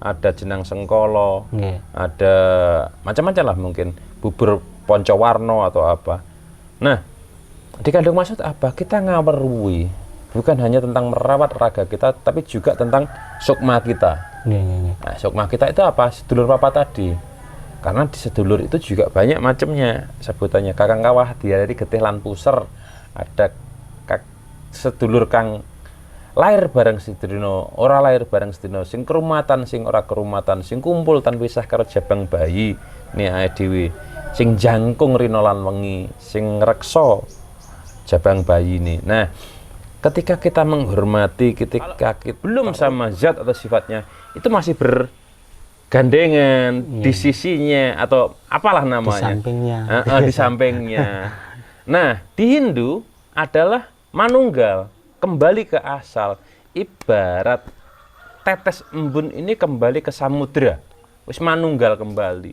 ada jenang sengkolo, ada macam-macam lah mungkin, bubur poncowarno atau apa. Nah, dikandung maksud apa? Kita ngawerui, bukan hanya tentang merawat raga kita, tapi juga tentang sukma kita. Nah, sukma kita itu apa? Sedulur papa tadi. Karena di sedulur itu juga banyak macamnya sebutannya. Kakang kawah diarani getih lan puser. Ada sedulur kang lahir bareng sedina, ora lahir bareng sedina, sing kerumatan, sing ora kerumatan, sing kumpul tan pisah karo jabang bayi ni ae dhewe, sing jangkung rina lan wengi, sing ngreksa jabang bayi ini. Nah, ketika kita menghormati, ketika kita belum sama zat atau sifatnya, itu masih bergandengan di sisinya atau apalah namanya, di sampingnya. Nah, di Hindu adalah manunggal, kembali ke asal, ibarat tetes embun ini kembali ke samudra, wis manunggal kembali.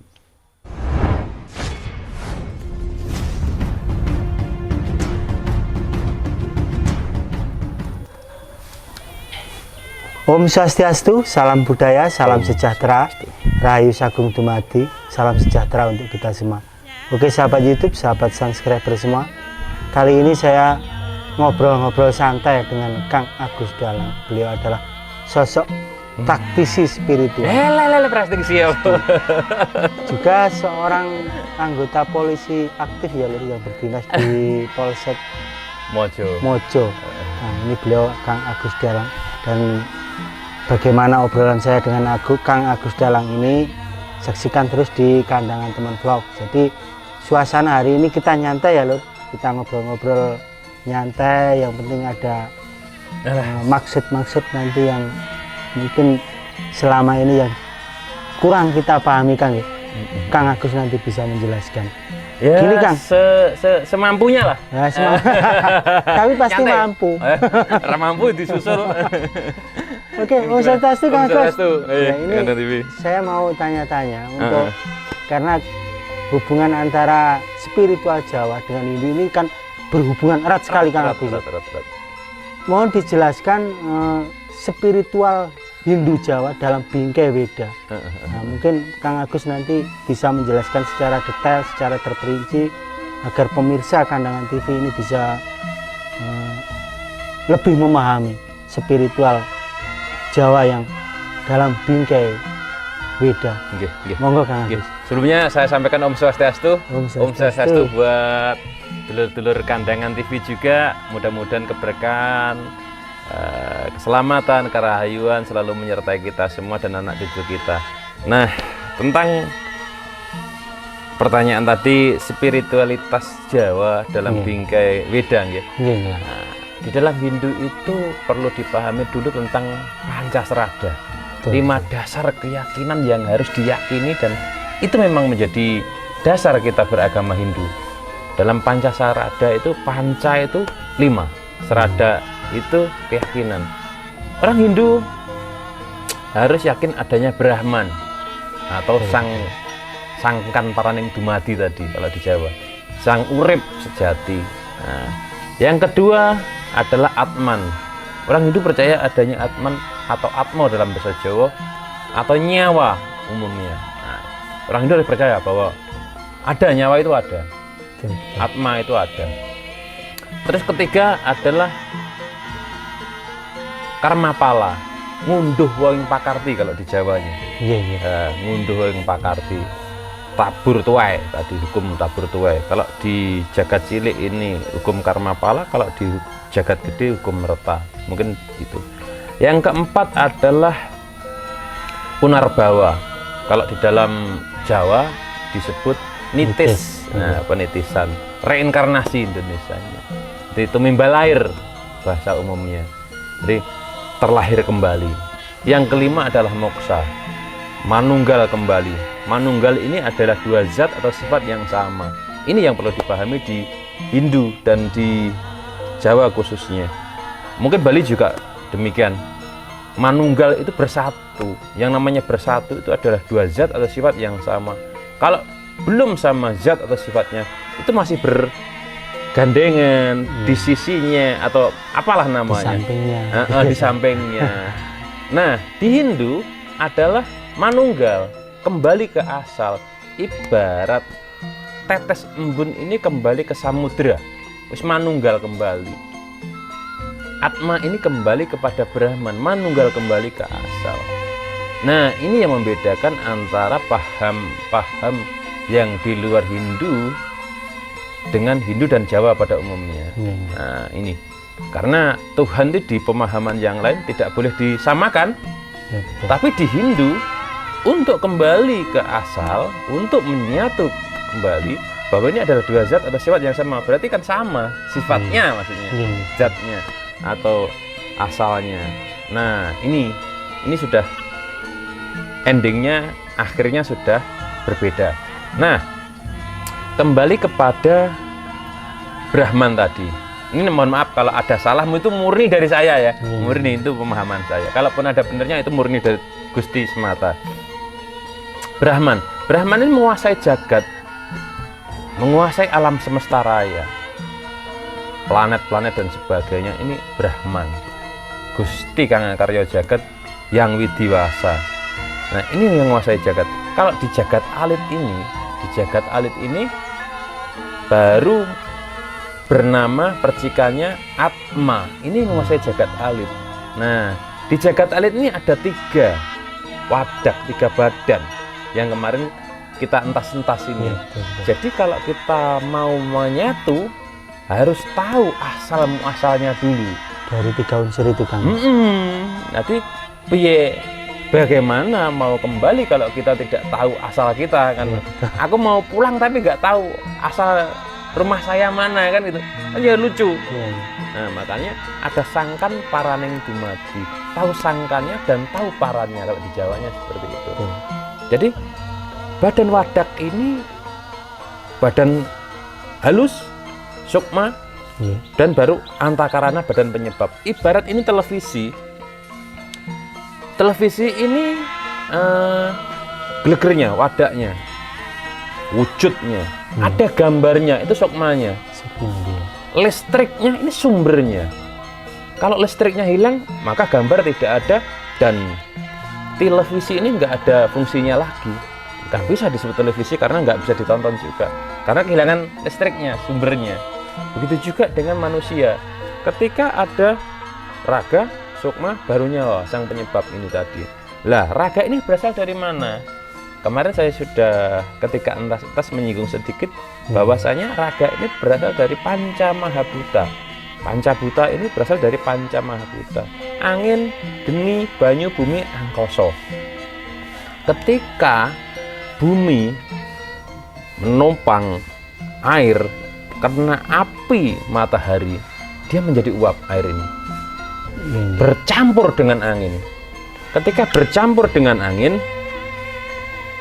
Om Swastiastu, salam budaya, salam sejahtera, Rahayu Sagung Dumadi, salam sejahtera untuk kita semua. Oke sahabat YouTube, sahabat subscriber semua, kali ini saya ngobrol-ngobrol santai dengan Kang Agus Dalang. Beliau adalah sosok praktisi spiritual. Juga seorang anggota polisi aktif ya, yang berdinas di Polsek Mojo. Nah, ini beliau Kang Agus Dalang. Dan bagaimana obrolan saya dengan Kang Agus Dalang ini, saksikan terus di Kandangan Teman Vlog. Jadi suasana hari ini kita nyantai ya lur, kita ngobrol-ngobrol nyantai, yang penting ada maksud-maksud nanti yang mungkin selama ini yang kurang kita pahami Kang ya. Kang Agus nanti bisa menjelaskan. Ya, gini Kang, semampunya lah. Ya, tapi pasti nyantai. Mampu. Mampu disusul. Oke, Om Swastiastu Kang Agus. Ya, ini saya mau tanya-tanya untuk karena hubungan antara spiritual Jawa dengan Hindu ini kan berhubungan erat sekali Kang Agus. Mohon dijelaskan spiritual Hindu Jawa dalam bingkai Weda. Nah, mungkin Kang Agus nanti bisa menjelaskan secara detail, secara terperinci agar pemirsa Kandangan TV ini bisa lebih memahami spiritual Jawa yang dalam bingkai Weda. Monggo Kang Agus. Sebelumnya saya sampaikan Om Swastiastu. Om Swastiastu buat dulur-dulur Kandangan TV juga, mudah-mudahan keberkahan, keselamatan, kerahayuan selalu menyertai kita semua dan anak cucu kita. Nah, tentang pertanyaan tadi, spiritualitas Jawa dalam bingkai Weda ya. Nah, di dalam Hindu itu perlu dipahami dulu tentang Pancasrada. 5 dasar keyakinan yang harus diyakini dan itu memang menjadi dasar kita beragama Hindu. Dalam Pancasarada itu, panca itu 5, serada itu keyakinan. Orang Hindu harus yakin adanya Brahman atau sang paraning dumadi tadi kalau di Jawa, sang urip sejati. Nah, yang kedua adalah Atman. Orang Hindu percaya adanya Atman atau Atmo dalam bahasa Jawa atau nyawa umumnya. Nah, orang Hindu harus percaya bahwa ada nyawa itu ada. Atma itu ada. Terus ketiga adalah Karmapala, ngunduh wong pakarti kalau di Jawanya. Ngunduh wong pakarti. Tabur tuai tadi, hukum tabur tuai. Kalau di jagat cilik ini hukum Karmapala, kalau di jagat gede hukum merta. Mungkin itu. Yang keempat adalah Punarbawa. Kalau di dalam Jawa disebut nitis. Nah, penitisan, reinkarnasi Indonesianya. Jadi tumimba lahir bahasa umumnya. Jadi terlahir kembali. Yang kelima adalah moksa, manunggal kembali. Manunggal ini adalah 2 zat atau sifat yang sama. Ini yang perlu dipahami di Hindu dan di Jawa khususnya. Mungkin Bali juga demikian. Manunggal itu bersatu. Yang namanya bersatu itu adalah 2 zat atau sifat yang sama. Kalau belum sama zat atau sifatnya, itu masih bergandengan di sisinya atau apalah namanya, di sampingnya. Di sampingnya. Nah, di Hindu adalah manunggal, kembali ke asal. Ibarat tetes embun ini kembali ke samudra, wis manunggal kembali. Atma ini kembali kepada Brahman, manunggal kembali ke asal. Nah, ini yang membedakan antara paham yang di luar Hindu dengan Hindu dan Jawa pada umumnya. Nah, ini karena Tuhan itu di pemahaman yang lain tidak boleh disamakan, tapi di Hindu untuk kembali ke asal, untuk menyatu kembali bahwa ini adalah dua zat atau sifat yang sama, berarti kan sama sifatnya, maksudnya zatnya atau asalnya. Nah, ini sudah endingnya, akhirnya sudah berbeda. Nah, kembali kepada Brahman tadi. Ini mohon maaf kalau ada salahmu, itu murni dari saya ya. Murni itu pemahaman saya. Kalaupun ada benernya itu murni dari Gusti semata. Brahman ini menguasai jagat, menguasai alam semesta raya, planet-planet dan sebagainya. Ini Brahman, Gusti kang karya jagat yang widiwasa. Nah, ini yang menguasai jagat. Kalau di jagat alit ini baru bernama percikannya Atma. Ini menguasai jagat alit. Nah, di jagat alit ini ada 3 wadak, 3 badan yang kemarin kita entas-entas ini. Jadi kalau kita mau menyatu harus tahu asal-muasalnya dulu dari 3 unsur itu kan. Nanti bagaimana mau kembali kalau kita tidak tahu asal kita kan? Aku mau pulang tapi nggak tahu asal rumah saya mana kan, itu kan ya lucu. Nah, makanya ada sangkan paraning dumadi, tahu sangkannya dan tahu parannya, kalau di Jawanya seperti itu. Jadi badan wadak ini badan halus, sukma, dan baru antakarana badan penyebab. Ibarat ini televisi ini gelegernya, wadaknya, wujudnya, ada gambarnya, itu sukmanya. Listriknya ini sumbernya. Kalau listriknya hilang, maka gambar tidak ada, dan televisi ini nggak ada fungsinya lagi. Nggak bisa disebut televisi karena nggak bisa ditonton juga, karena kehilangan listriknya, sumbernya. Begitu juga dengan manusia. Ketika ada raga, sukma, baru nyawa, sang penyebab ini tadi. Lah, raga ini berasal dari mana? Kemarin saya sudah ketika entas menyinggung sedikit bahwasanya raga ini berasal dari Panca Mahabhuta. Panca Bhuta ini berasal dari Panca Mahabhuta. Angin, geni, banyu, bumi, angkasa. Ketika bumi menumpang air kena api matahari, dia menjadi uap air ini. Bercampur dengan angin. Ketika bercampur dengan angin,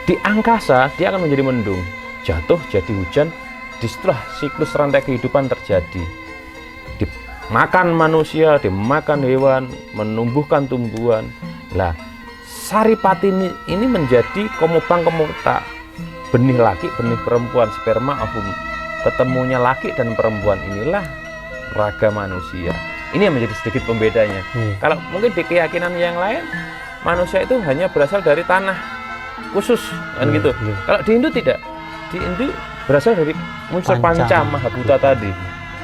di angkasa dia akan menjadi mendung, jatuh jadi hujan. Disitulah siklus rantai kehidupan terjadi. Dimakan manusia, dimakan hewan, menumbuhkan tumbuhan. Lah, saripati ini menjadi komubang kemuta, benih laki, benih perempuan, sperma, ovum. Ketemunya laki dan perempuan, inilah raga manusia. Ini yang menjadi sedikit pembedanya. Kalau mungkin di keyakinan yang lain, manusia itu hanya berasal dari tanah khusus, kan gitu. Kalau di Hindu tidak. Di Hindu berasal dari unsur Panca Mahabhuta tadi.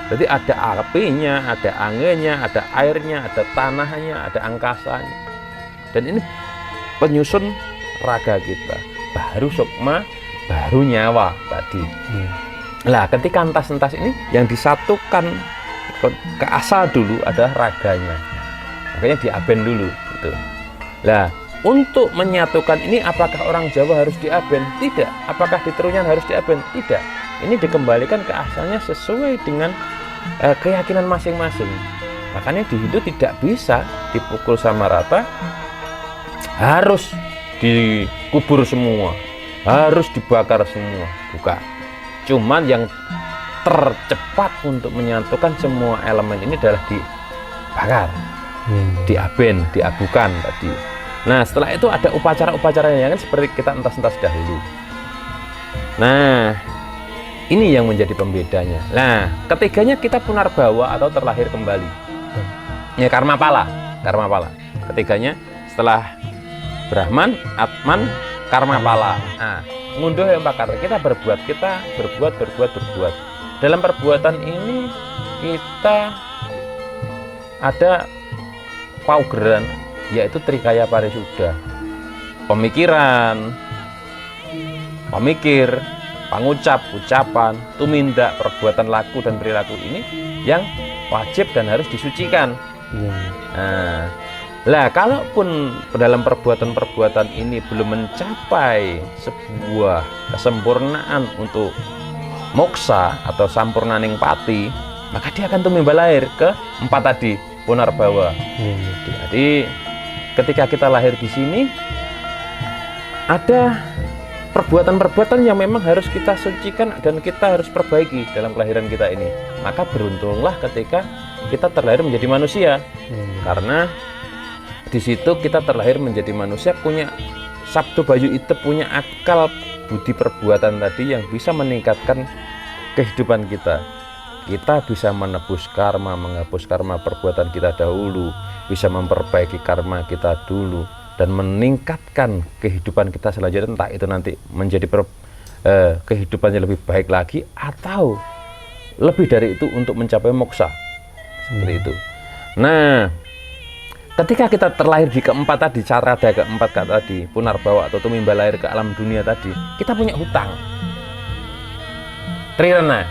Jadi ada apinya, ada anginnya, ada airnya, ada tanahnya, ada angkasanya. Dan ini penyusun raga kita. Baru sukma, baru nyawa tadi. Lah, ketika entas-entas ini yang disatukan ke asal dulu adalah raganya. Makanya diaben dulu gitu. Lah, untuk menyatukan ini apakah orang Jawa harus diaben? Tidak. Apakah di Trunyan harus diaben? Tidak. Ini dikembalikan ke asalnya sesuai dengan keyakinan masing-masing. Makanya di Hindu tidak bisa dipukul sama rata, harus dikubur semua, harus dibakar semua. Bukan. Cuman yang tercepat untuk menyatukan semua elemen ini adalah dibakar, diaben, diabukan tadi. Nah, setelah itu ada upacara-upacara yang kan seperti kita entas-entas dahulu. Nah, ini yang menjadi pembedanya. Nah, ketiganya kita punarbawa atau terlahir kembali. Ya, karma pala. Ketiganya setelah Brahman, Atman, Karma Pala. Nah, ngunduh yang pakar. Kita berbuat. Dalam perbuatan ini kita ada paugeran, yaitu Trikaya Parisuddha. Pemikiran, pemikir, pangucap, ucapan, tumindak, perbuatan laku dan perilaku ini yang wajib dan harus disucikan. Nah, kalaupun dalam perbuatan-perbuatan ini belum mencapai sebuah kesempurnaan untuk moksa atau sampurnaning pati, maka dia akan tumimba lahir ke 4 tadi, punarbawa. Jadi ketika kita lahir di sini, ada perbuatan-perbuatan yang memang harus kita sucikan dan kita harus perbaiki dalam kelahiran kita ini. Maka beruntunglah ketika kita terlahir menjadi manusia, karena di situ kita terlahir menjadi manusia, punya sabdo bayu itu, punya akal budi perbuatan tadi yang bisa meningkatkan kehidupan kita. Kita bisa menebus karma, menghapus karma perbuatan kita dahulu, bisa memperbaiki karma kita dulu, dan meningkatkan kehidupan kita selanjutnya, entah itu nanti menjadi kehidupan yang lebih baik lagi atau lebih dari itu untuk mencapai moksa. Seperti itu. Nah, ketika kita terlahir di keempat tadi, carada keempat tadi, punarbawa atau tumimba lahir ke alam dunia tadi, kita punya hutang. Trirana,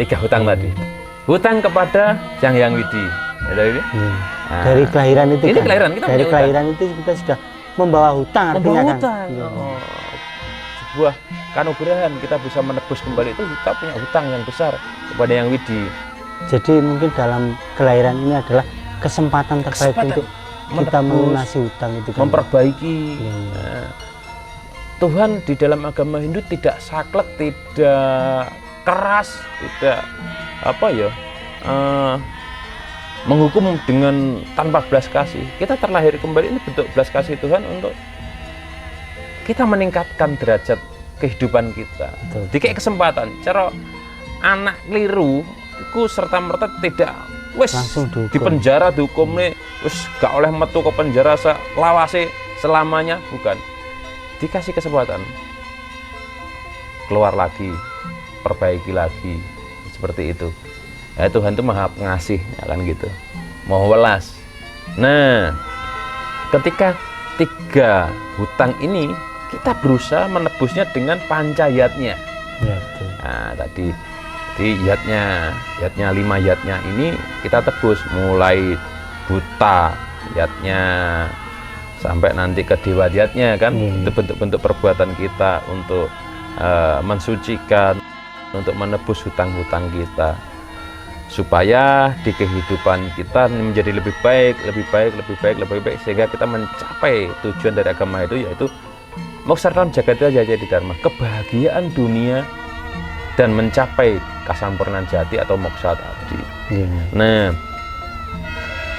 3 hutang tadi. Hutang kepada Sang Hyang Widi. Nah, dari kelahiran itu ini kan? kelahiran kita dari kelahiran itu kita sudah membawa hutang, artinya kan? Sebuah kanugrahan, kita bisa menebus kembali itu, kita punya hutang yang besar kepada Yang Widi. Jadi mungkin dalam kelahiran ini adalah kesempatan terbaik untuk kita melunasi hutang itu kan? Memperbaiki. Nah, Tuhan di dalam agama Hindu tidak saklek, tidak keras, tidak menghukum dengan tanpa belas kasih. Kita terlahir kembali ini bentuk belas kasih Tuhan untuk kita meningkatkan derajat kehidupan kita. Dikek kesempatan. Cara anak keliru iku serta merta tidak wis di penjara dihukum nih, wis gak oleh metu ke penjara selawase selamanya, bukan. Dikasih kesempatan, keluar lagi, perbaiki lagi, seperti itu. Ya, Tuhan itu maha pengasih, ya kan gitu, mau welas. Nah, ketika 3 hutang ini kita berusaha menebusnya dengan pancayatnya. Nah, tadi di yatnya 5 yatnya ini kita tebus, mulai buta yatnya sampai nanti ke dewa yatnya kan. Itu bentuk-bentuk perbuatan kita untuk mensucikan, untuk menebus hutang-hutang kita, supaya di kehidupan kita menjadi lebih baik, sehingga kita mencapai tujuan dari agama itu, yaitu moksartam jagatya jayati dharma, kebahagiaan dunia dan mencapai kesampurnaan jati atau moksa tadi. Nah,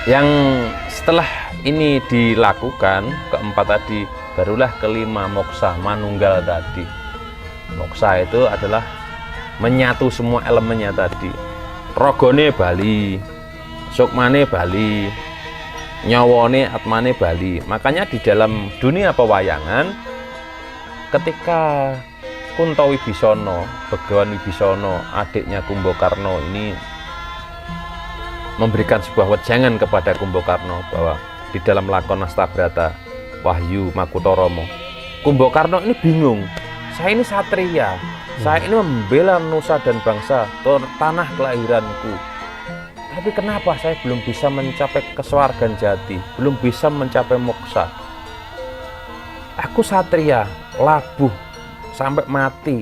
yang setelah ini dilakukan keempat tadi, barulah kelima moksa manunggal tadi. Moksa itu adalah menyatu semua elemennya tadi. Rogone bali, sukmane bali, nyawane atmane bali. Makanya di dalam dunia pewayangan, ketika Kunto Wibisono, Begawan Wibisono, adiknya Kumbakarna ini memberikan sebuah wejangan kepada Kumbakarna bahwa di dalam lakon Astabrata Wahyu Makutoromo, Kumbakarna ini bingung, saya ini satria, saya ini membela nusa dan bangsa, tanah kelahiranku, tapi kenapa saya belum bisa mencapai keswargan jati, belum bisa mencapai moksa? Aku satria, labuh sampai mati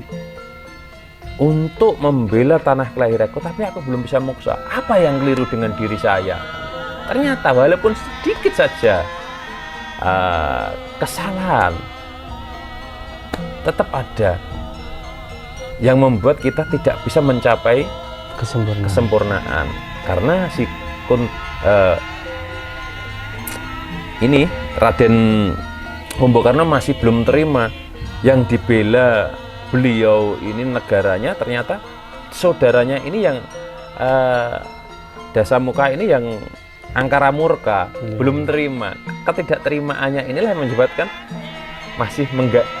untuk membela tanah kelahiranku, tapi aku belum bisa moksa. Apa yang keliru dengan diri saya? Ternyata walaupun sedikit saja kesalahan, tetap ada yang membuat kita tidak bisa mencapai kesempurnaan. Karena si ini Raden Kumbakarna masih belum terima yang dibela beliau ini negaranya, ternyata saudaranya ini yang Dasamuka ini yang angkara murka, belum terima. Ketidakterimaannya inilah yang menyebabkan masih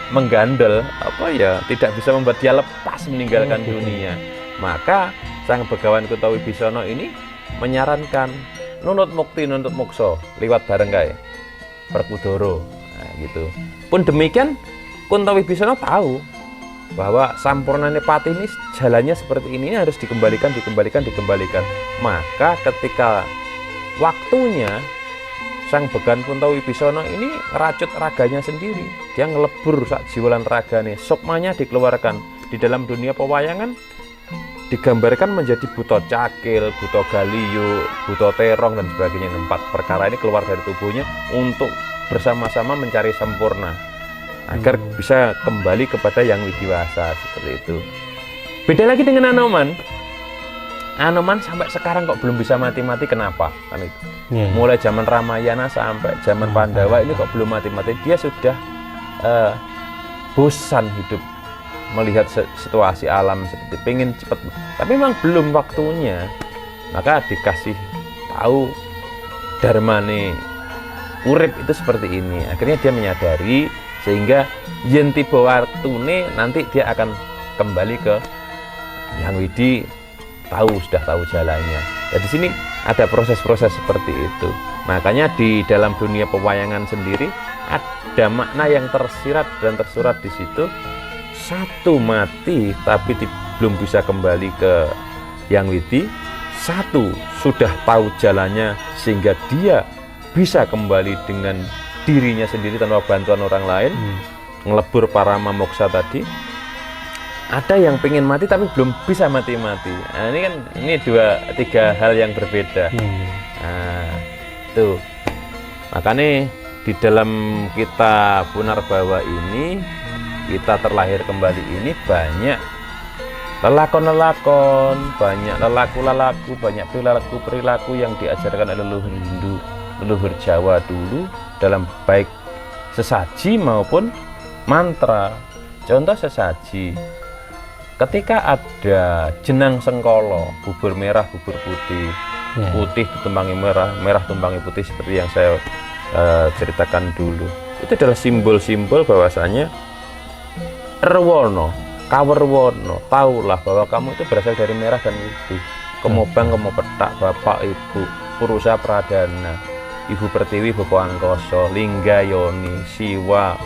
menggandel, tidak bisa membuat dia lepas meninggalkan dunia. Maka Sang Begawan Kuntowibisono ini menyarankan nunut mukti nunut mukso liwat bareng kae Werkudara. Nah, gitu. Pun demikian Kuntowibisono tahu bahwa Sampurnane Pati ini jalannya seperti ini harus dikembalikan. Maka ketika waktunya Sang Begawan Kuntowibisono ini ngerajut raganya sendiri. Dia ngelebur sak jiwalan ragane, sukmanya dikeluarkan. Di dalam dunia pewayangan digambarkan menjadi buto cakil, buto galiyo, buto terong dan sebagainya. 4 perkara ini keluar dari tubuhnya untuk bersama-sama mencari sempurna agar bisa kembali kepada yang widiwasa seperti itu. Beda lagi dengan Anoman. Anoman sampai sekarang kok belum bisa mati-mati, kenapa? Kan itu. Mulai zaman Ramayana sampai zaman Pandawa ini kok belum mati-mati. Dia sudah bosan hidup melihat situasi alam seperti pengen cepat, tapi memang belum waktunya. Maka dikasih tahu dharmane urip itu seperti ini. Akhirnya dia menyadari, sehingga yen tiba waktune nanti dia akan kembali ke Yang Widi, sudah tahu jalannya. Di sini ada proses-proses seperti itu. Makanya di dalam dunia pewayangan sendiri ada makna yang tersirat dan tersurat di situ. Satu mati tapi belum bisa kembali ke Yang Widi, satu sudah tahu jalannya sehingga dia bisa kembali dengan dirinya sendiri tanpa bantuan orang lain, ngelebur para mamoksa tadi. Ada yang pengen mati tapi belum bisa mati-mati. Nah, ini 2-3 hal yang berbeda. Nah, tuh. Makanya di dalam kita Punarbawa ini, kita terlahir kembali ini banyak lelakon-lelakon, banyak lelaku-lelaku, banyak perilaku-perilaku yang diajarkan oleh leluhur Hindu, leluhur Jawa dulu dalam baik sesaji maupun mantra. Contoh sesaji, ketika ada jenang sengkolo, bubur merah, bubur putih, putih ditumpangi merah, merah tumpangi putih seperti yang saya ceritakan dulu. Itu adalah simbol-simbol bahwasanya Rewono, Kawerwono, tahulah bahwa kamu itu berasal dari merah dan putih. Kemobang, kemopetak, bapak, ibu, Purusa Pradana, Ibu Pertiwi, Bopo Angkoso, Lingga Yoni, Siwa,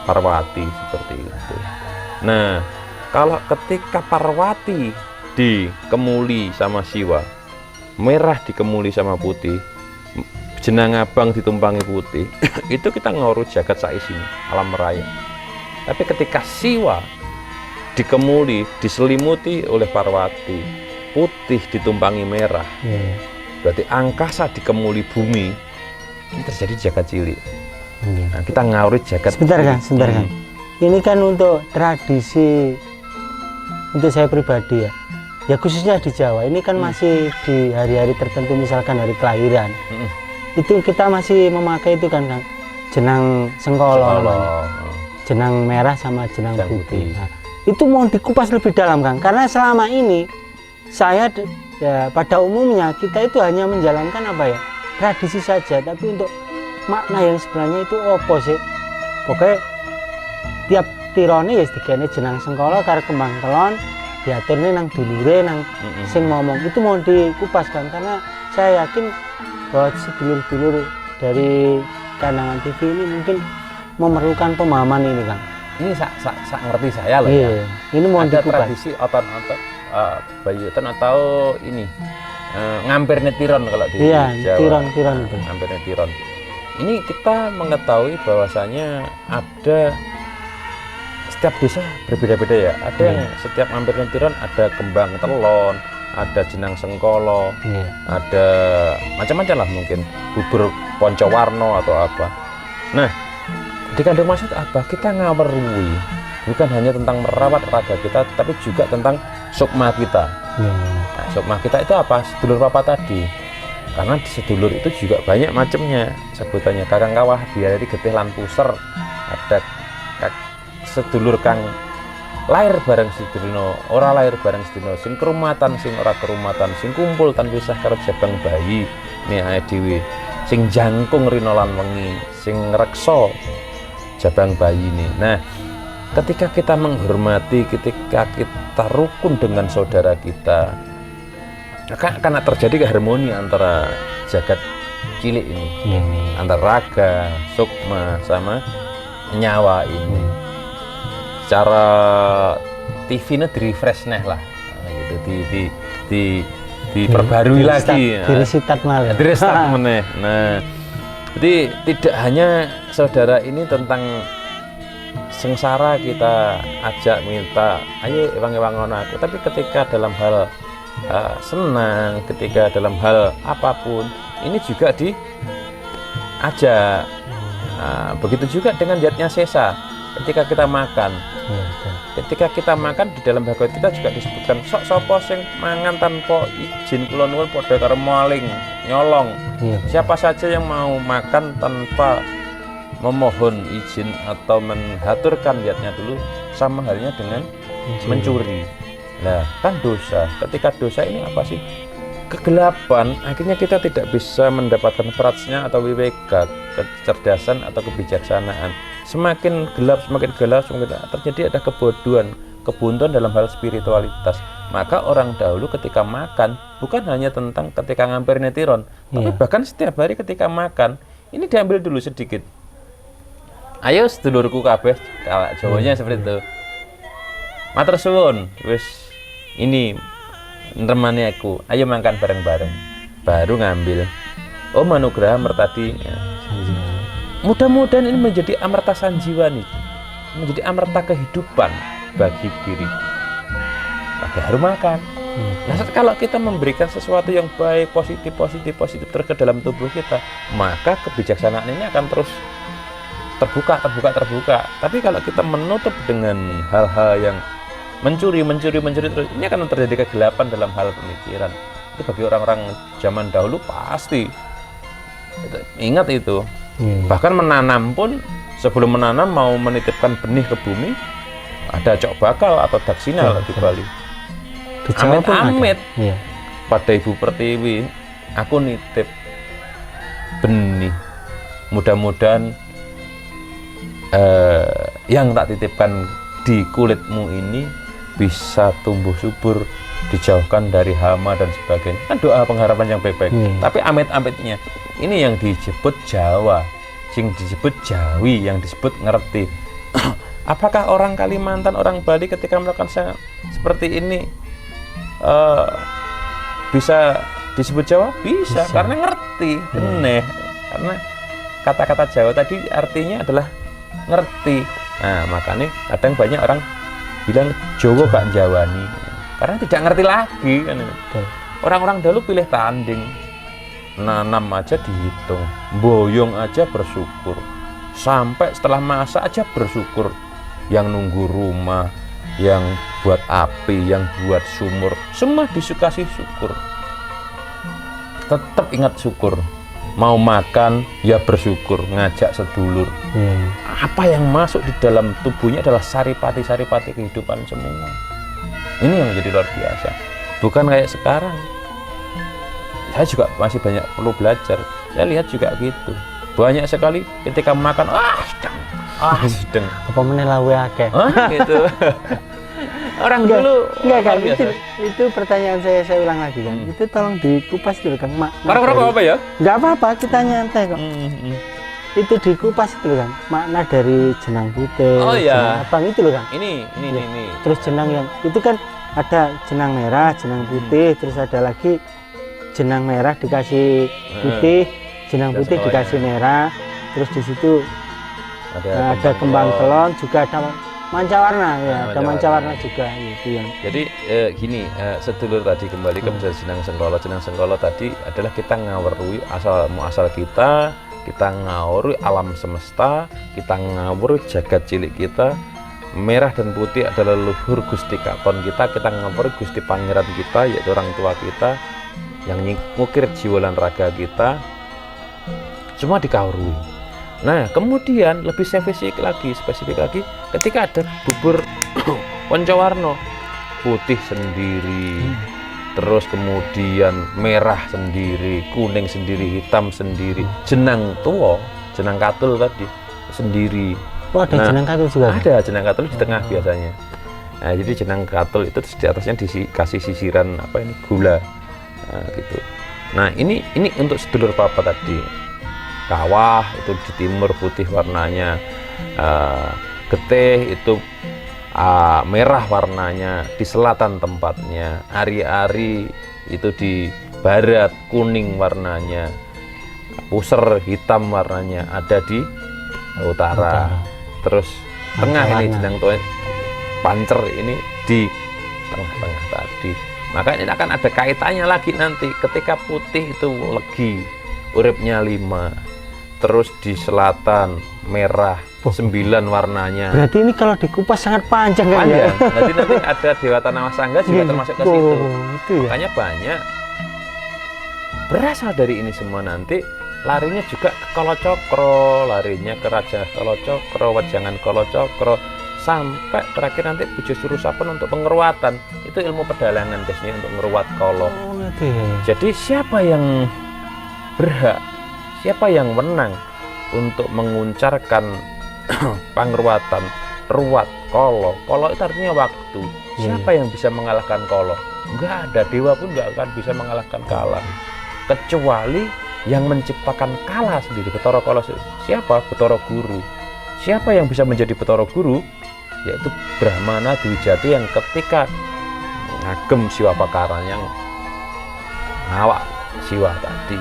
Parwati, seperti itu. Nah, kalau ketika Parwati dikemuli sama Siwa, merah dikemuli sama putih, jenang abang ditumpangi putih, itu kita ngurus jagat saisini, alam raya. Tapi ketika Siwa dikemuli, diselimuti oleh Parwati, putih ditumpangi merah, berarti angkasa dikemuli bumi, ini terjadi jagat cilik. Nah, kita ngawur jagat. Sebentar kan. Ini kan untuk tradisi, untuk saya pribadi ya khususnya di Jawa. Ini kan masih di hari-hari tertentu, misalkan hari kelahiran. Itu kita masih memakai itu kan, jenang sengkolo. Jenang merah sama jenang putih. Nah, itu mau dikupas lebih dalam Kang, karena selama ini saya pada umumnya kita itu hanya menjalankan tradisi saja, tapi untuk makna yang sebenarnya itu opo sih. Pokoknya tiap tirone ya digene jenang sengkolo karo kembang telon, diaturne nang dulure nang sing ngomong, itu mau dikupas Kang, karena saya yakin bahwa sedulur-dulur dari Kandangan TV ini mungkin memerlukan pemahaman ini Kang. Ini sak ngerti saya loh. Iya. Ini mau ada dikupas. tradisi oton-oton bayutan atau ini ngampir netiron kalau di Jawa. Tiron itu. Ngampir netiron. Ini kita mengetahui bahwasanya ada setiap desa berbeda-beda ya. Ada yang setiap ngampir netiron ada kembang telon, ada jenang sengkolo, ada macam-macam lah, mungkin bubur poncowarno atau apa. Nah, dikandung maksud apa? Kita ngawerui bukan hanya tentang merawat raga kita, tapi juga tentang sukma kita. Nah, sukma kita itu apa? Sedulur papa tadi. Karena di sedulur itu juga banyak macamnya sebutannya. Kakang kawah biari getih lan puser. Ada sedulur kang lahir bareng sedulurno, ora lahir bareng sedulurno, sing kerumatan, sing ora kerumatan, sing kumpul tan pisah karo jabang bayi. nih ae dhewe sing jangkung rino lan wengi, sing ngreksa jabang bayi ini. Nah, ketika kita menghormati, ketika kita rukun dengan saudara kita, akan terjadi keharmoni antara jagat cilik ini, antara raga, sukma sama nyawa ini. Secara TV-nya di refresh lah, gitu, diperbarui lagi, direstart malah. Direstart meneh. Nah, jadi tidak hanya saudara ini tentang sengsara kita ajak minta, ayo ewang-ewang aku, tapi ketika dalam hal senang, ketika dalam hal apapun, ini juga diajak. Begitu juga dengan jatnya sesa. Ketika kita makan, di dalam Bhagavad Gita juga disebutkan sok sopo sing mangan tanpa izin kula nuwun padha karo maling nyolong. Siapa saja yang mau makan tanpa memohon izin atau mengaturkan niatnya dulu, sama halnya dengan mencuri. Nah, kan dosa. Ketika dosa ini apa sih? Kegelapan. Akhirnya kita tidak bisa mendapatkan prajna atau wiveka, kecerdasan atau kebijaksanaan. Semakin gelap, semakin terjadi ada kebodohan, kebuntuan dalam hal spiritualitas. Maka orang dahulu ketika makan bukan hanya tentang ketika ngampir netiron, tapi bahkan setiap hari ketika makan ini diambil dulu sedikit. Ayo sedulurku kabeh, kalau Jawanya seperti itu. Matur suwun, wis ini nemani aku. Ayo makan bareng-bareng. Baru ngambil. Oh, Manugraha Mertadi. Ya. Mudah-mudahan ini menjadi amerta sanjiwani, menjadi amerta kehidupan bagi diriku. Baru makan. Nah, kalau kita memberikan sesuatu yang baik, positif terus ke dalam tubuh kita, maka kebijaksanaan ini akan terus terbuka. Tapi kalau kita menutup dengan hal-hal yang mencuri terus, ini akan terjadi kegelapan dalam hal pemikiran. Itu bagi orang-orang zaman dahulu pasti ingat itu. Bahkan menanam pun, sebelum menanam mau menitipkan benih ke bumi, ada cok bakal atau daksina di Bali. Amit-amit pada Ibu Pertiwi, aku nitip benih, mudah-mudahan yang tak titipkan di kulitmu ini bisa tumbuh subur, dijauhkan dari hama dan sebagainya. Kan doa pengharapan yang baik-baik. Tapi amit-amitnya ini yang disebut Jawa, yang disebut Jawi, yang disebut ngerti. Apakah orang Kalimantan, orang Bali ketika melakukan seperti ini bisa disebut Jawa? Bisa. Karena ngerti, benih. Karena kata-kata Jawa tadi artinya adalah ngerti. Nah, makanya kadang banyak orang bilang Jawa gak Jawani, karena tidak ngerti lagi kan. Orang-orang dulu pilih tanding, nanam aja dihitung, boyong aja bersyukur, sampai setelah masak aja bersyukur. Yang nunggu rumah, yang buat api, yang buat sumur, semua dikasih syukur. Tetap ingat syukur. Mau makan ya bersyukur, ngajak sedulur. Apa yang masuk di dalam tubuhnya adalah saripati-saripati kehidupan semua. Ini yang menjadi luar biasa. Bukan kayak sekarang. Saya juga masih banyak perlu belajar. Saya lihat juga gitu. Banyak sekali ketika makan, sedeng. Apa meneh lawe akeh. Gitu. Orang dulu enggak kan, itu pertanyaan saya ulang lagi kan. Itu tolong dikupas dulu kan, Mak. Apa ya? Enggak apa-apa, kita nyantai kok. Itu dikupas dulu kan, makna dari jenang putih, jenang abang itu loh kan. Ini. Terus jenang yang itu kan ada jenang merah, jenang putih, terus ada lagi jenang merah dikasih putih, jenang putih dikasih merah, terus di situ ada kembang telon, juga ada mancawarna ya, ada mancawarna juga gitu yang. Jadi gini, sedulur tadi kembali ke jenang sengkolo. Jenang sengkolo tadi adalah kita ngawerui asal kita ngawurui alam semesta, kita ngawurui jagat cilik kita. Merah dan putih adalah leluhur Gusti Katon kita ngawurui Gusti Pangeran kita, yaitu orang tua kita yang ngukir jiwa dan raga kita. Semua dikawurui. Nah, kemudian lebih spesifik lagi, ketika ada bubur pancawarna, putih sendiri, terus kemudian merah sendiri, kuning sendiri, hitam sendiri, jenang tua, jenang katul tadi sendiri. Oh, ada jenang katul juga? Ada jenang katul di tengah biasanya. Nah, jadi jenang katul itu di atasnya dikasih sisiran apa ini, gula, nah, gitu. Nah, ini untuk sedulur papa tadi. Kawah itu di timur putih warnanya, getih itu merah warnanya, di selatan tempatnya. Ari-ari itu di barat, kuning warnanya. Puser hitam warnanya ada di utara. Terus tengah ini jenang tua, pancer ini di tengah-tengah tadi. Maka ini akan ada kaitannya lagi nanti ketika putih itu legi, uripnya 5. Terus di selatan merah, 9 warnanya. Berarti ini kalau dikupas sangat panjang kan ya? Jadi nanti ada Dewata Nawasangga juga termasuk ke situ. Itu ya? Makanya banyak berasal dari ini semua nanti larinya juga ke Kalacakra, larinya ke Raja Kalacakra, Wajangan Kalacakra, sampai terakhir nanti Pujo Surusapen untuk pengeruatan. Itu ilmu pedalangan biasanya untuk ngeruat kala. Itu ya. Jadi siapa yang berhak, siapa yang menang untuk menguncarkan pangruatan ruat kala? Kala itu artinya waktu. Siapa yang bisa mengalahkan kala? Enggak ada, dewa pun enggak akan bisa mengalahkan kala, kecuali yang menciptakan kala sendiri. Betara Kala siapa? Betara Guru. Siapa yang bisa menjadi Betara Guru? Yaitu Brahmana Dwijati yang ketika ngagem Siwa Pakaran, yang ngawak Siwa tadi,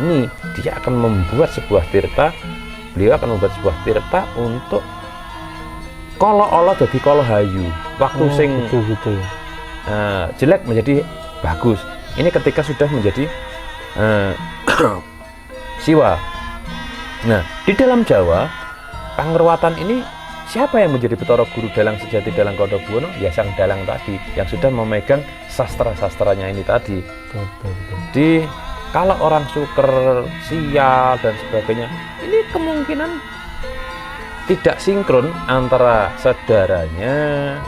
ini dia akan membuat sebuah tirta. Beliau akan membuat sebuah tirta untuk kala Allah jadi kala hayu. Waktu sing gitu ya. Jelek menjadi bagus. Ini ketika sudah menjadi Siwa. Nah, di dalam Jawa pangruatan ini siapa yang menjadi Betara Guru Dalang sejati Dalang Kondobuwono? Ya sang dalang tadi yang sudah memegang sastra-sastranya ini tadi. Jadi kalau orang Suker, Sial dan sebagainya, ini kemungkinan tidak sinkron antara saudaranya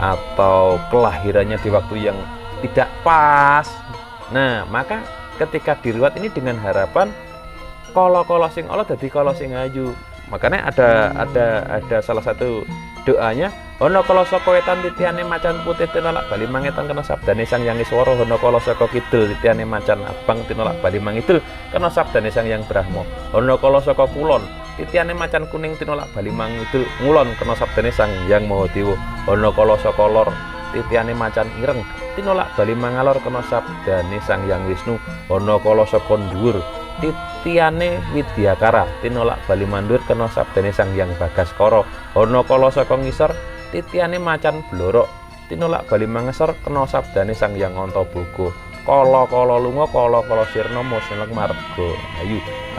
atau kelahirannya di waktu yang tidak pas. Nah, maka ketika diruat ini dengan harapan kala-kala sing ala dadi kala sing ayu. Makanya ada salah satu doanya, ana kala saka wetan titiane macan putih tinolak bali mangetan kena sabdane Sang Hyang Iswara, ana kala saka kidul titiane macan abang tinolak bali mangidul kena sabdane Sang Hyang Brahma, ana kala saka kulon titiane macan kuning tinolak bali mangidul ngulon kena sabdane Sang Hyang Mahadewa, ana kala saka lor titiane macan ireng tinolak bali mangalor kena sabdane Sang Hyang Wisnu, ana kala saka dhuwur titiane Widyakara tinolak bali mandur kena sabdane Sang Hyang Bagaskara, ana kala saka ngisor titiane macan blorok tinolak bali mangesor kena sabdane Sang Hyang Antaboga, kala-kala lunga kala-kala sirna moseleng marga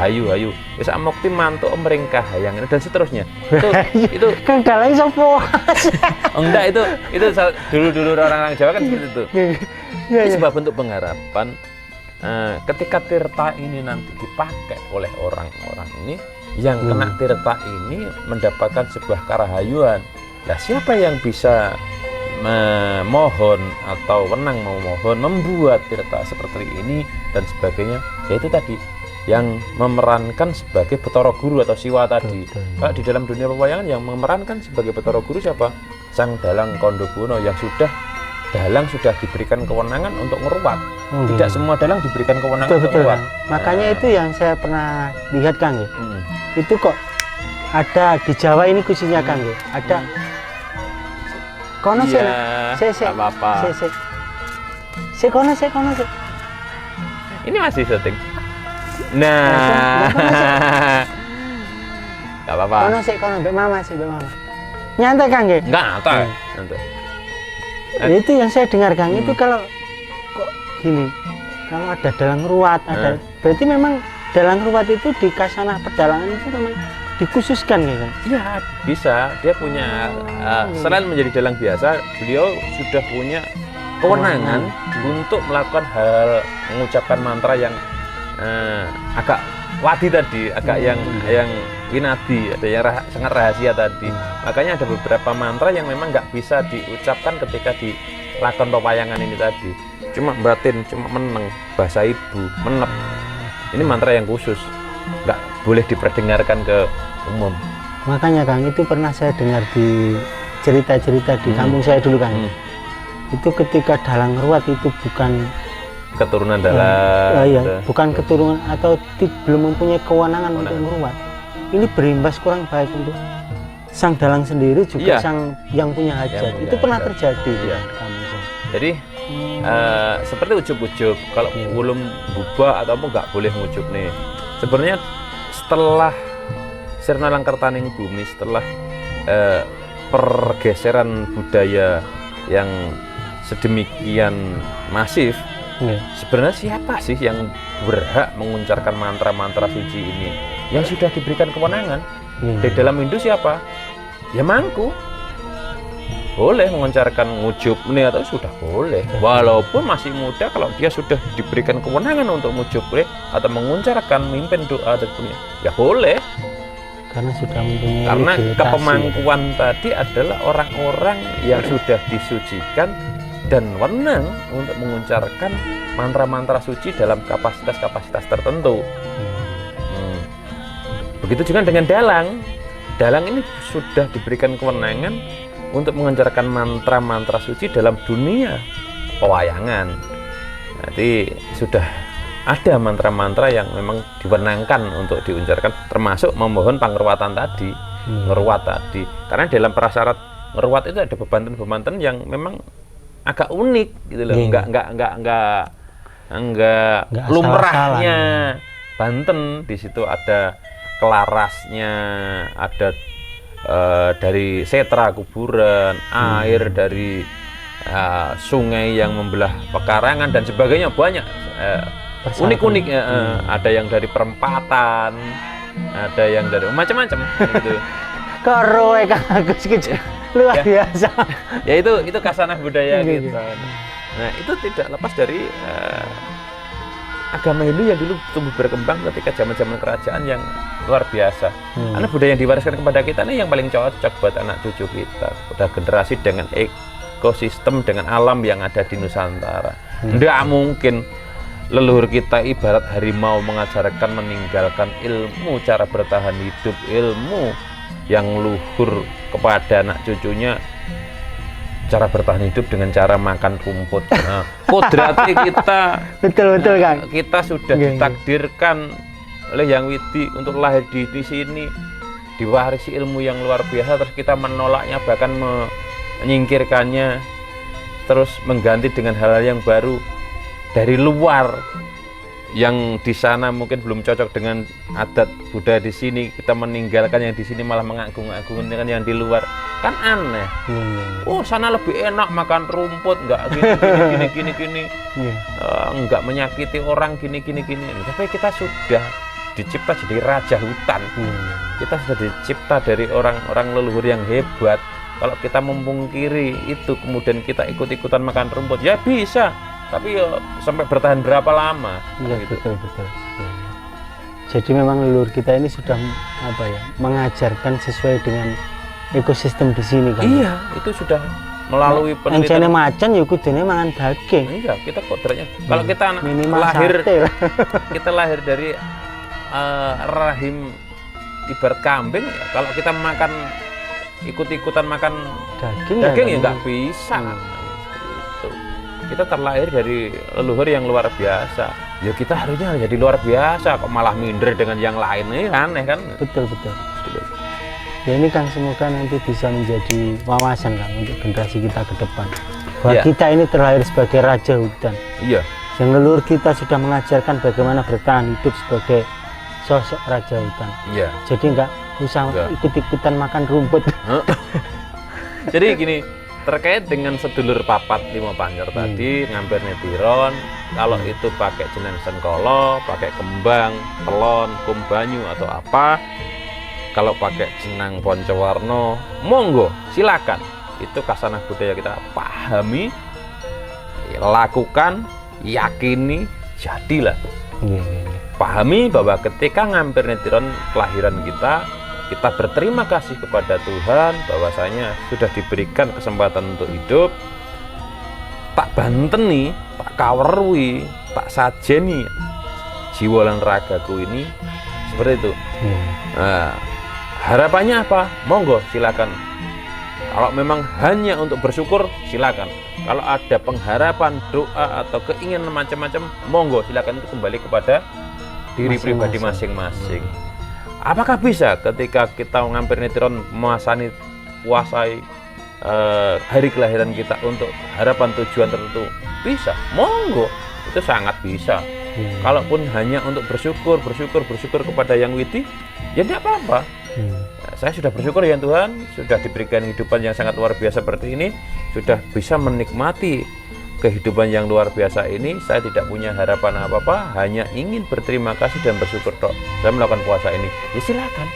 ayu wis amukti mantuk mring kahayang dan seterusnya. Itu kan dalang sapa? Enggak, itu dulu orang-orang Jawa kan seperti itu. Ini sebuah bentuk pengharapan. Ketika tirta ini nanti dipakai oleh orang-orang ini, yang kena tirta ini mendapatkan sebuah karahayuan. Nah, siapa yang bisa memohon atau wenang memohon membuat tirta seperti ini dan sebagainya, yaitu tadi yang memerankan sebagai Betara Guru atau Siwa tadi. Kalau di dalam dunia pewayangan yang memerankan sebagai Betara Guru siapa? Sang Dalang Kondobuwono, yang dalang sudah diberikan kewenangan untuk ngeruat. Tidak semua dalang diberikan kewenangan untuk ngeruat. Makanya itu yang saya pernah lihat, Kang. Itu kok ada di Jawa ini khususnya, Kang. Ada kono sih, apa-apa. Kono. Ini masih syuting. Nah, nggak apa-apa. Kono, Mbak Mama. Nyantai, Kang. Nggak, nyantai. Itu yang saya dengar, Kang. Itu kalau kok gini, kalau ada dalang ruat, berarti memang dalang ruat itu di kasanah pedalangan itu memang dikhususkan, ya, Kang? Iya, bisa. Dia punya selain menjadi dalang biasa, beliau sudah punya kewenangan untuk melakukan hal mengucapkan mantra yang agak wadi tadi, agak yang winadi, ada yang sangat rahasia tadi. Makanya ada beberapa mantra yang memang nggak bisa diucapkan ketika dilakukan pewayangan ini tadi. cuma batin, cuma meneng, bahasa ibu, menep. Ini mantra yang khusus, nggak boleh diperdengarkan ke umum. Makanya Kang, itu pernah saya dengar di cerita-cerita di kampung saya dulu Kang. Itu ketika dalang ruat itu bukan keturunan dalang, iya, bukan keturunan atau belum mempunyai kewenangan untuk meruat. Ini berimbas kurang baik untuk sang dalang sendiri juga sang yang punya hajat. Itu pernah terjadi di kampung saya. Jadi seperti ujub-ujub, kalau belum bubah atau nggak boleh ngujup nih. Sebenarnya setelah Sirna Langkertaning Bumi, setelah pergeseran budaya yang sedemikian masif, sebenarnya siapa sih yang berhak mengucapkan mantra-mantra suci ini yang sudah diberikan kewenangan? Di dalam Hindu siapa? Ya mangku. Boleh mengucapkan ngujup ini atau sudah boleh. Walaupun masih muda, kalau dia sudah diberikan kewenangan untuk ngujup atau mengucapkan mimpin doa dan punya, ya boleh. Karena sudah mempunyai karena kepemangkuan tadi adalah orang-orang yang sudah disucikan dan wenang untuk mengucapkan mantra-mantra suci dalam kapasitas-kapasitas tertentu. Begitu juga dengan dalang. Dalang ini sudah diberikan kewenangan untuk mengucapkan mantra-mantra suci dalam dunia pewayangan. Jadi sudah ada mantra-mantra yang memang diwenangkan untuk diucapkan, termasuk memohon pangruatan tadi, ngeruat tadi. Karena dalam prasyarat ngeruat itu ada bebanten-bebanten yang memang agak unik gitu loh, enggak lumrahnya Banten. Di situ ada kelarasnya, ada dari setra kuburan, air dari sungai yang membelah pekarangan dan sebagainya, banyak unik-unik. Ada yang dari perempatan, ada yang dari macam-macam gitu. Koroe Kang Agus gitu. Luar biasa. Ya itu kasanah budaya kita. Nah, itu tidak lepas dari agama Hindu yang dulu tumbuh berkembang ketika zaman-zaman kerajaan yang luar biasa. Karena budaya yang diwariskan kepada kita ini yang paling cocok buat anak cucu kita, udah generasi dengan ekosistem, dengan alam yang ada di Nusantara. Nggak mungkin leluhur kita ibarat harimau mengajarkan meninggalkan ilmu cara bertahan hidup, ilmu yang luhur kepada anak cucunya, cara bertahan hidup dengan cara makan rumput. Nah, kodrati kita betul Kang. Kita sudah ditakdirkan oleh Yang Widi untuk lahir di sini, diwarisi ilmu yang luar biasa, terus kita menolaknya, bahkan menyingkirkannya, terus mengganti dengan hal-hal yang baru dari luar yang di sana mungkin belum cocok dengan adat budaya di sini. Kita meninggalkan yang di sini, malah mengagung-agungkan yang di luar, kan aneh. Oh, sana lebih enak makan rumput, nggak gini, nggak menyakiti orang gini. Tapi kita sudah dicipta jadi raja hutan. Kita sudah dicipta dari orang-orang leluhur yang hebat. Kalau kita memungkiri itu, kemudian kita ikut-ikutan makan rumput, ya bisa. Tapi sampai bertahan berapa lama? Ya, gitu. Betul. Ya. Jadi memang leluhur kita ini sudah mengajarkan sesuai dengan ekosistem di sini kan? Iya, itu sudah melalui Encene penelitian. macan ya kudune mangan daging. Iya, kita kodratnya. Kalau kita kita lahir dari rahim ibarat kambing, ya, kalau kita makan ikut-ikutan makan daging ya nggak bisa. Kita terlahir dari leluhur yang luar biasa. Ya kita harusnya jadi luar biasa, kok malah minder dengan yang lain. Ini aneh kan? Betul. Ya ini Kang, semoga nanti bisa menjadi wawasan Kang untuk generasi kita ke depan. Bahwa kita ini terlahir sebagai raja hutan. Iya. Yang leluhur kita sudah mengajarkan bagaimana bertahan hidup sebagai sosok raja hutan. Iya. Jadi nggak usah ikut-ikutan makan rumput. Jadi gini, terkait dengan sedulur papat lima panjer tadi, ngampir netiron, kalau itu pakai jeneng sengkolo, pakai kembang, telon, kumbanyu atau apa, kalau pakai jenang poncowarno, monggo silakan. Itu kasanah budaya kita, pahami, lakukan, yakini, jadilah. Pahami bahwa ketika ngampir netiron kelahiran kita berterima kasih kepada Tuhan bahwasanya sudah diberikan kesempatan untuk hidup. tak banteni, tak kawerui, tak sajeni jiwa lan ragaku ini seperti itu. Nah, harapannya apa? Monggo silakan. Kalau memang hanya untuk bersyukur, silakan. Kalau ada pengharapan, doa atau keinginan macam-macam, monggo silakan, itu kembali kepada diri pribadi masing-masing. Apakah bisa ketika kita ngampir nitron puasai hari kelahiran kita untuk harapan tujuan tertentu? Bisa, monggo, itu sangat bisa. Kalaupun hanya untuk bersyukur kepada Yang Widi, ya tidak apa-apa. Saya sudah bersyukur ya Tuhan, sudah diberikan kehidupan yang sangat luar biasa seperti ini, sudah bisa menikmati kehidupan yang luar biasa ini. Saya tidak punya harapan apa-apa, hanya ingin berterima kasih dan bersyukur dok. Saya melakukan puasa ini, ya silakan.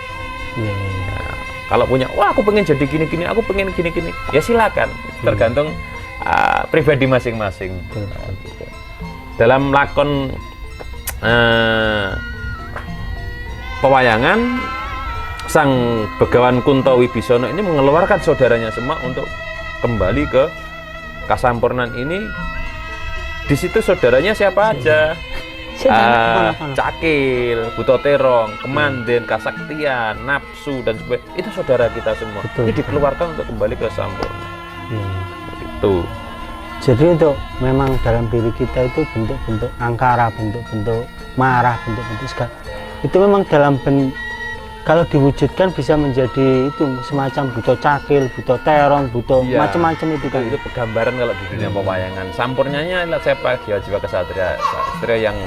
Nah, kalau punya, wah aku pengen jadi gini-gini, aku pengen gini-gini, ya silakan. Tergantung pribadi masing-masing. Dalam lakon pewayangan, Sang Begawan Kunto Wibisono ini mengeluarkan saudaranya semua untuk kembali ke Kasampurnan ini. Di situ saudaranya siapa aja? Cakil, Buto Terong, Kemanden, Kasaktian, Nafsu dan sebagainya. Itu saudara kita semua. Ini dikeluarkan untuk kembali ke Sampurna. Itu. Jadi untuk memang dalam diri kita itu bentuk-bentuk angkara, bentuk-bentuk marah, bentuk-bentuk segala. Itu memang dalam kalau diwujudkan bisa menjadi itu semacam Buto Cakil, Buto Terong, Buto macam-macam itu kan. Itu penggambaran kalau di dunia pewayangan. Sampurnanya adalah siapa? Jiwa kesatria, satria yang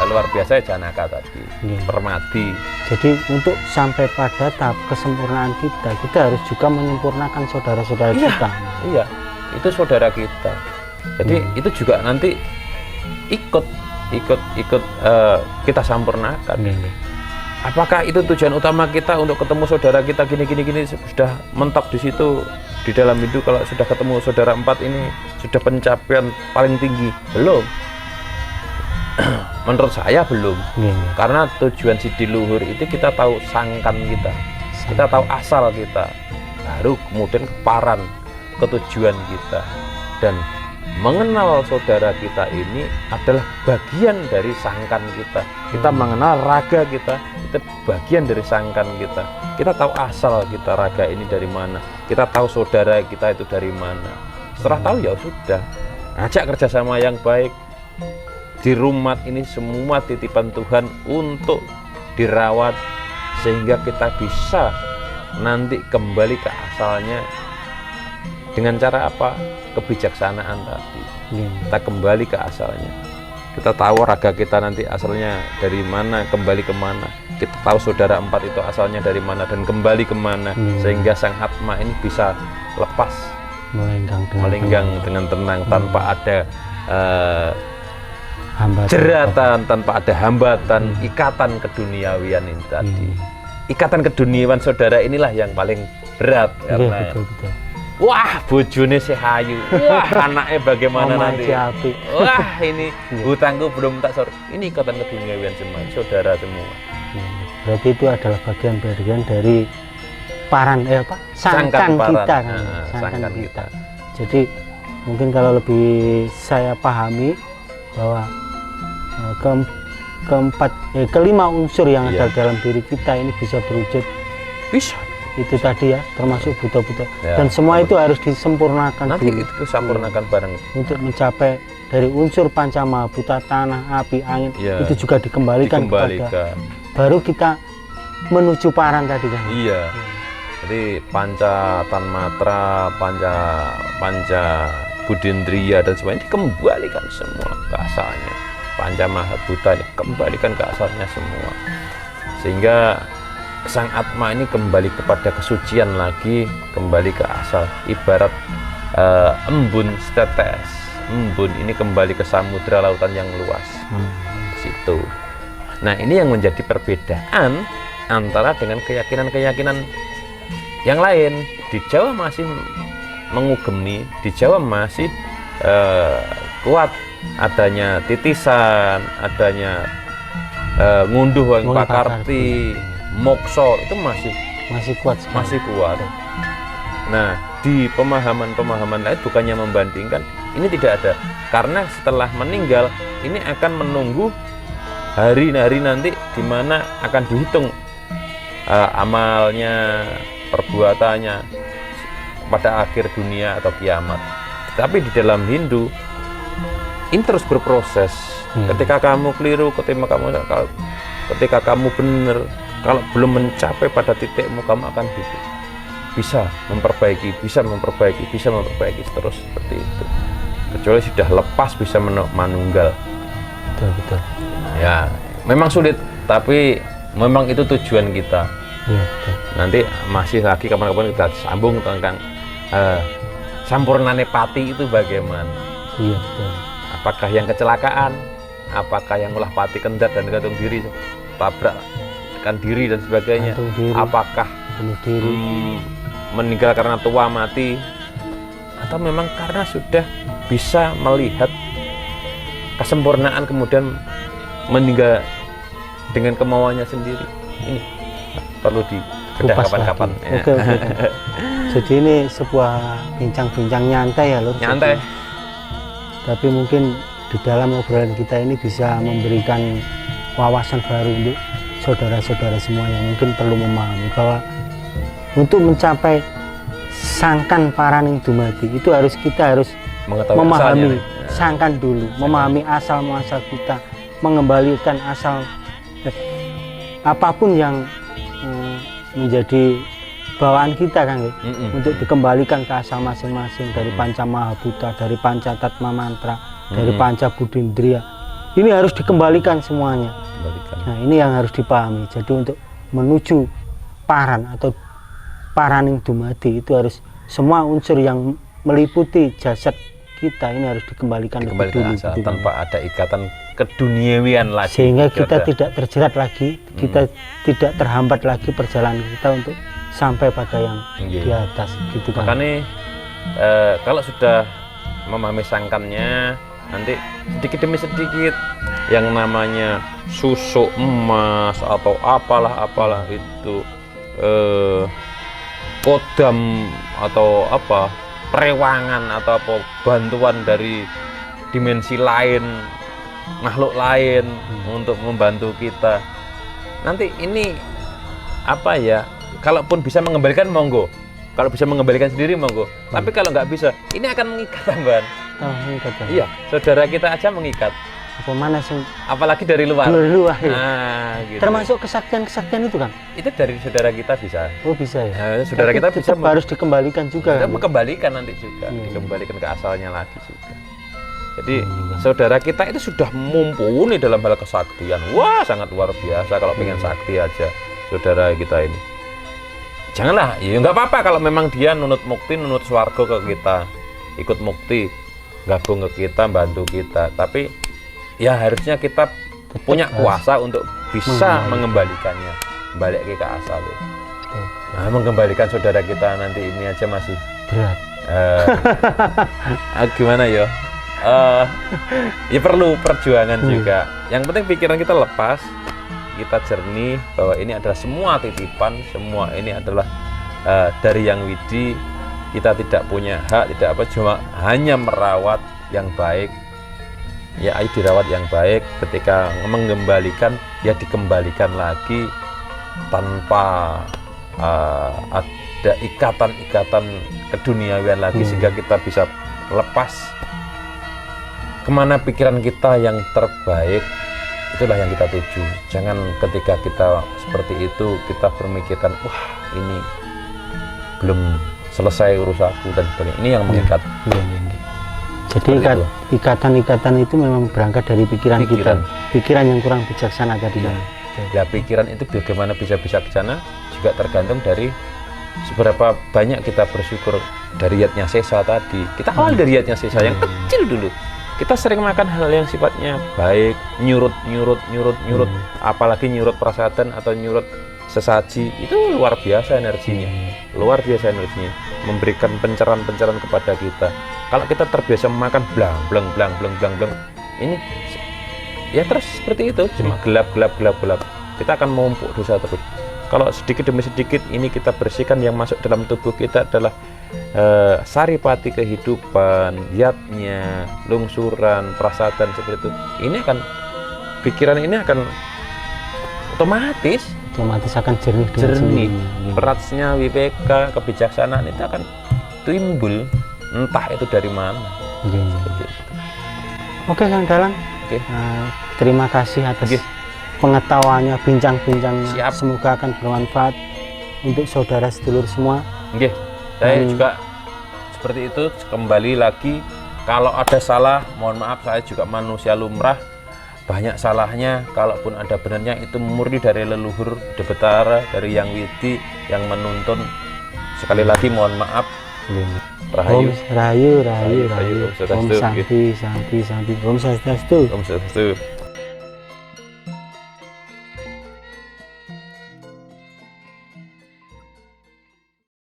luar biasa, Janaka tadi, Permadi. Jadi untuk sampai pada tahap kesempurnaan kita harus juga menyempurnakan saudara-saudara kita. Iya, itu saudara kita. Jadi itu juga nanti ikut kita sampurnakan. Apakah itu tujuan utama kita untuk ketemu saudara kita gini sudah mentok di situ di dalam hidup? Kalau sudah ketemu saudara 4 ini sudah pencapaian paling tinggi? Belum. Menurut saya belum. Karena tujuan Sidi Luhur itu kita tahu sangkan kita tahu asal kita, baru kemudian keparan ke tujuan kita. Dan mengenal saudara kita ini adalah bagian dari sangkan kita. Kita mengenal raga kita, itu bagian dari sangkan kita. Kita tahu asal kita, raga ini dari mana. Kita tahu saudara kita itu dari mana. Setelah tahu ya sudah, ajak kerjasama yang baik. Di rumah ini semua titipan Tuhan untuk dirawat sehingga kita bisa nanti kembali ke asalnya. Dengan cara apa? Kebijaksanaan tadi. Kita kembali ke asalnya. Kita tahu raga kita nanti asalnya dari mana, kembali kemana. Kita tahu saudara 4 itu asalnya dari mana dan kembali kemana. Sehingga sang Atma ini bisa lepas, melenggang dengan tenang tanpa ada jeratan, tanpa ada hambatan, ikatan keduniawian ini tadi. Ikatan keduniawian saudara inilah yang paling berat. Karena wah, bojone sehayu. Wah, anaknya bagaimana nanti? Wah, ini hutangku belum tak sor. Ini ikatan keduniawian semua, saudara semua. Berarti itu adalah bagian dari sangkan kita kan. Sangkan kita. Jadi mungkin kalau lebih saya pahami bahwa kelima unsur yang ada dalam diri kita ini bisa berwujud. Bisa. Itu tadi ya, termasuk buta-buta dan semua itu harus disempurnakan nanti itu sempurnakan bareng untuk mencapai dari unsur pancama buta tanah, api, angin itu juga dikembalikan kepada baru kita menuju paran tadi kan. Jadi panca tanmatra, panca budendriya dan semuanya dikembalikan semua ke asalnya. Panca mahabuta dikembalikan ke asalnya semua, sehingga Sang Atma ini kembali kepada kesucian lagi, kembali ke asal. Ibarat embun setetes, embun ini kembali ke samudra lautan yang luas. Situ. Nah, ini yang menjadi perbedaan antara dengan keyakinan-keyakinan yang lain. Di Jawa masih mengugemi, di Jawa masih kuat adanya titisan, adanya ngunduh wang pakarti, mokso, itu masih kuat. Nah, di pemahaman lain bukannya membandingkan, Ini tidak ada, karena setelah meninggal ini akan menunggu hari-hari nanti di mana akan dihitung amalnya, perbuatannya pada akhir dunia atau kiamat. Tapi di dalam Hindu ini terus berproses. Ketika kamu keliru, ketika kamu benar, kalau belum mencapai pada titikmu, kamu akan bisa memperbaiki terus seperti itu. Kecuali sudah lepas bisa manunggal. Betul. Ya, memang sulit, tapi memang itu tujuan kita. Ya, betul. Nanti masih lagi kapan-kapan kita sambung tentang sampurnane pati itu bagaimana. Iya, betul. Apakah yang kecelakaan, apakah yang ulah pati kendat dan gantung diri, tabrakkan diri dan sebagainya, apakah bunuh diri, meninggal karena tua mati, atau memang karena sudah bisa melihat kesempurnaan kemudian meninggal dengan kemauannya sendiri. Ini perlu dibedah kapan-kapan. Oke. Jadi ini sebuah bincang-bincang nyantai ya Lur. Nyantai. Tapi mungkin di dalam obrolan kita ini bisa memberikan wawasan baru untuk saudara-saudara semua yang mungkin perlu memahami bahwa untuk mencapai sangkan paraning dumadi itu kita harus memahami sangkan dulu, memahami asal muasal kita, mengembalikan asal apapun yang menjadi bawaan kita kan untuk dikembalikan ke asal masing-masing dari panca mahabhuta, dari panca tatma mantra, dari panca budindriya. Ini harus dikembalikan semuanya. Nah, ini yang harus dipahami. Jadi untuk menuju paran atau paraning dumadi itu harus semua unsur yang meliputi jasad kita ini harus dikembalikan asal, tanpa ada ikatan keduniawian lagi, sehingga kita tidak terjerat lagi, kita tidak terhambat lagi perjalanan kita untuk sampai pada yang di atas gitu kan. Makanya kalau sudah memahami sangkannya, nanti sedikit demi sedikit yang namanya susuk emas atau apalah itu kodam atau apa perewangan atau apa bantuan dari dimensi lain, makhluk lain untuk membantu kita. Nanti ini apa ya, kalaupun bisa mengembalikan monggo, kalau bisa mengembalikan sendiri monggo, tapi kalau nggak bisa ini akan mengikat tambahan. Iya, saudara kita aja mengikat. Apa mana sih? Apalagi dari luar. Ya. Gitu. Termasuk kesaktian itu kan? Itu dari saudara kita bisa. Oh bisa ya. Saudara kita bisa harus dikembalikan juga. Kita mengembalikan nanti juga, dikembalikan ke asalnya lagi juga. Jadi saudara kita itu sudah mumpuni dalam hal kesaktian. Wah, sangat luar biasa kalau pengen sakti aja saudara kita ini. Janganlah, ya nggak apa-apa kalau memang dia nunut mukti, nunut swarga ke kita, ikut mukti, gabung ke kita, bantu kita. Tapi ya harusnya kita punya kuasa untuk bisa mengembalikannya, balik ke asalnya. Nah, mengembalikan saudara kita nanti ini aja masih berat. Gimana ya? Ya perlu perjuangan juga. Yang penting pikiran kita lepas, kita jernih bahwa ini adalah semua titipan, semua ini adalah dari Yang Widi. Kita tidak punya hak, tidak apa, cuma hanya merawat yang baik. Ya, ayo dirawat yang baik. Ketika mengembalikan, ya dikembalikan lagi tanpa ada ikatan-ikatan keduniawian lagi, sehingga kita bisa lepas kemana pikiran kita yang terbaik. Itulah yang kita tuju. Jangan ketika kita seperti itu kita bermikirkan, wah ini belum selesai urusanku dan sebagainya. Ini yang mengikat. Jadi ikatan-ikatan itu memang berangkat dari pikiran kita, pikiran yang kurang bijaksana tadi. Ya, pikiran itu bagaimana bisa bijaksana juga tergantung dari seberapa banyak kita bersyukur dari yatnya sesa tadi. Kita awal dari yatnya sesa yang kecil dulu. Kita sering makan hal yang sifatnya baik, nyurut, apalagi nyurut prasadan atau nyurut sesaji, itu luar biasa energinya, memberikan pencerahan kepada kita. Kalau kita terbiasa makan blang, ini ya terus seperti itu, cuma gelap. Kita akan menumpuk dosa terus. Kalau sedikit demi sedikit ini kita bersihkan, yang masuk dalam tubuh kita adalah saripati kehidupan, yatnya, lungsuran, prasadan seperti itu, ini akan pikiran ini akan otomatis akan jernih dengan jernih. sendirinya. Peratsnya wipeka, kebijaksanaan itu akan timbul, entah itu dari mana. Seperti itu. Oke Kang Dalang, Oke. terima kasih atas Oke. pengetahuannya, bincang-bincangnya. Siap. Semoga akan bermanfaat untuk saudara sedulur semua. Oke, saya juga seperti itu. Kembali lagi, kalau ada salah, mohon maaf, saya juga manusia lumrah, banyak salahnya. Kalaupun ada benarnya, itu murni dari leluhur Betara, dari Yang Widi yang menuntun. Sekali lagi mohon maaf. Rahayu. Rahayu. Rahayu. Om Santi. Om Swastiastu. Om Swastiastu.